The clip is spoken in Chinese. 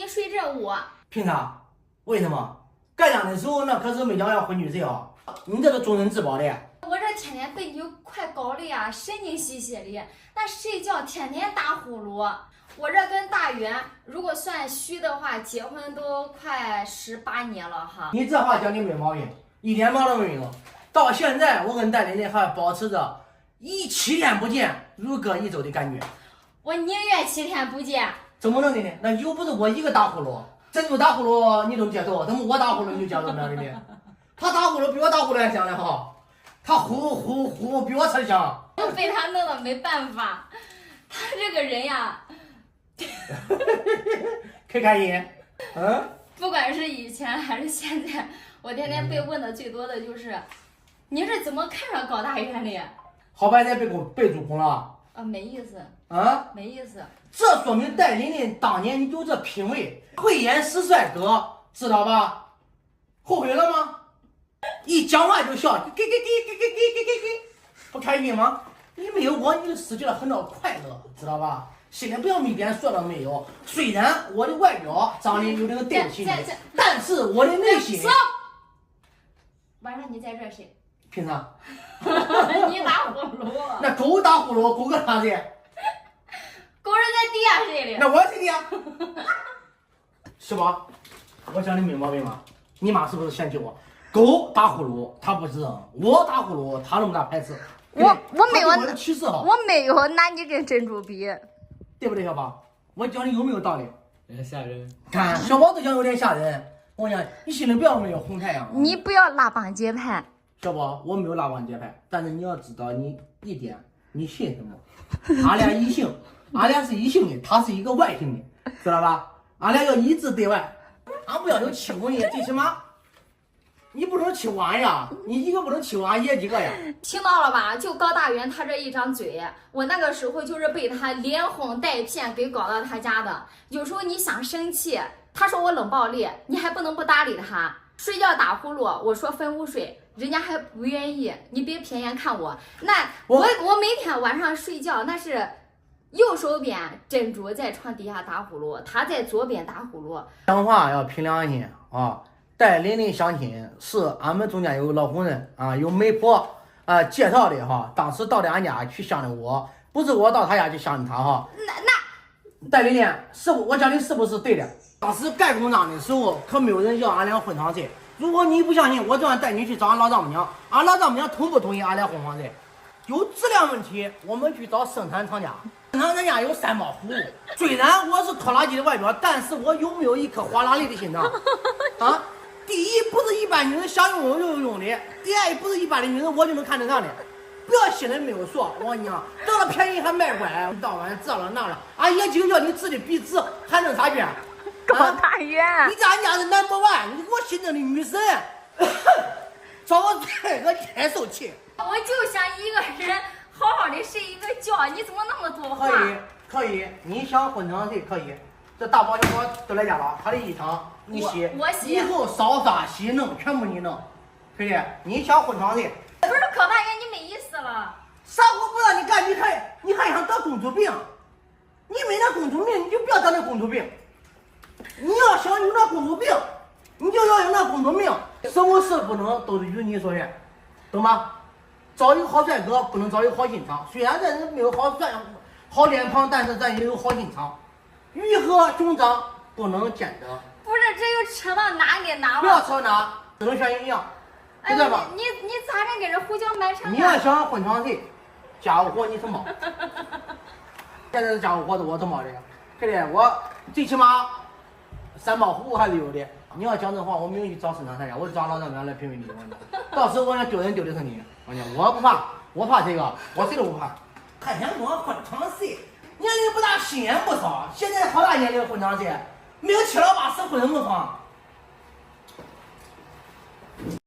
你睡这屋。凭啥？为什么？干粮的时候那可是没讲要回女婿啊！你这是众人自保的。我这天天被你快搞的呀，神经兮兮的。那睡觉天天打呼噜。我这跟大元，如果算虚的话，结婚都快18年了哈。你这话讲的没毛病，一点毛都没有。到现在我跟戴琳琳还保持着7天不见如隔一周的感觉。我宁愿7天不见。怎么能的呢？那又不是我一个打呼噜，珍珠打呼噜你都接受，怎么我打呼噜你就接受不了的呢？他打呼噜比我打呼噜还响呢哈，他呼呼呼比我声响。我被他弄得没办法，他这个人呀。开心，不管是以前还是现在，我天天被问的最多的就是，你是怎么看上高大元的？好白菜被主攻了。没意思啊，没意思。这说明戴琳琳当年你有这品味，会演死帅哥，知道吧？后悔了吗？一讲话就笑，给，不开心吗？你没有我，你就失去了很多快乐，知道吧？心里不要一点说都没有。虽然我的外表长得有点对不起你，但是我的内心。晚上你在这睡？凭啥？你打呼噜。那狗打呼噜，狗搁啥子？狗是在地下睡的。那我睡的呀，是吧？我讲的没毛病吧？你妈是不是嫌弃我？狗打呼噜，它不是；我打呼噜，它那么大排斥。我没有，我没有拿你跟珍珠比，对不对，小宝？我讲的有没有道理？有点吓人。看小宝都讲有点吓人。我讲你心里不要没有红太阳。你不要拉帮结派。小宝，我没有拉帮结派，但是你要知道你一点，你信什么？俺俩异性，俺俩是异性的，他是一个外性的，知道吧？俺俩要一致对外，俺不要有欺负你，最起码你不能欺负俺呀，你一个不能欺负俺爷几个呀。听到了吧？就高大元他这一张嘴，我那个时候就是被他连哄带骗给搞到他家的。有时候你想生气，他说我冷暴力，你还不能不搭理他。睡觉打呼噜，我说分屋睡，人家还不愿意。你别偏眼看我，那我每天晚上睡觉，那是右手边珍珠在床底下打呼噜，他在左边打呼噜。讲话要凭良心啊！戴琳琳相亲是俺们中间有老红人啊，有媒婆介绍的哈。当时到的俺家去相的我，不是我到他家去相的他哈。那戴琳琳是我讲的是不是对的？当时盖公章的时候可没有人要俺俩混床睡。如果你不相信，我就让带你去找俺老丈母娘，俺老丈母娘同不同意俺俩混床睡？有质量问题，我们去找生产厂家。生产厂家有3包服务。虽然我是拖拉机的外表，但是我有没有一颗花拉力的心脏？啊！第一，不是一般女人想拥有就拥的；第二，不是一般的女人我就能看得上的。不要心里没有数，我跟你讲，得了便宜还卖乖，到晚这了那了，俺爷几个要你指的笔直，还能啥去？高大元，你在俺家是 No.1，你是我心中的女神，找我这个太受气。我就想一个人好好的睡一个觉，你怎么那么多话？可以，你想混床睡可以。这大保险我都来家了，他的衣裳你洗，我洗，以后烧啥洗弄全部你弄，对不对？你想混床睡？不是高大元，你没意思了。啥活不让你干，你还想得公主病？你没那公主病，你就不要得那公主病。你要想有那公主病，你就要有那公主命。什么事不能都是如你所愿，懂吗？找一个好帅哥，不能找一个好心肠。虽然咱没有好脸庞，但是咱也有好心肠。鱼和熊掌不能兼得。不是，这又扯到哪里哪了？不要扯哪，只能选一样，知道吧？你咋能给这胡搅蛮缠？你要想混床睡，家务活你是猫。现在的家务活是我是猫的，对不对？我最起码3包服务还是有的。你要讲这话，我明天去找生产厂家，我找老丈母娘来评评理。到时候我想丢人丢的是你，我不怕，我怕谁个？我谁都不怕。还想跟我混床睡？年龄不大，心眼不少。现在好大年龄混床睡，没有7老8十混什么床？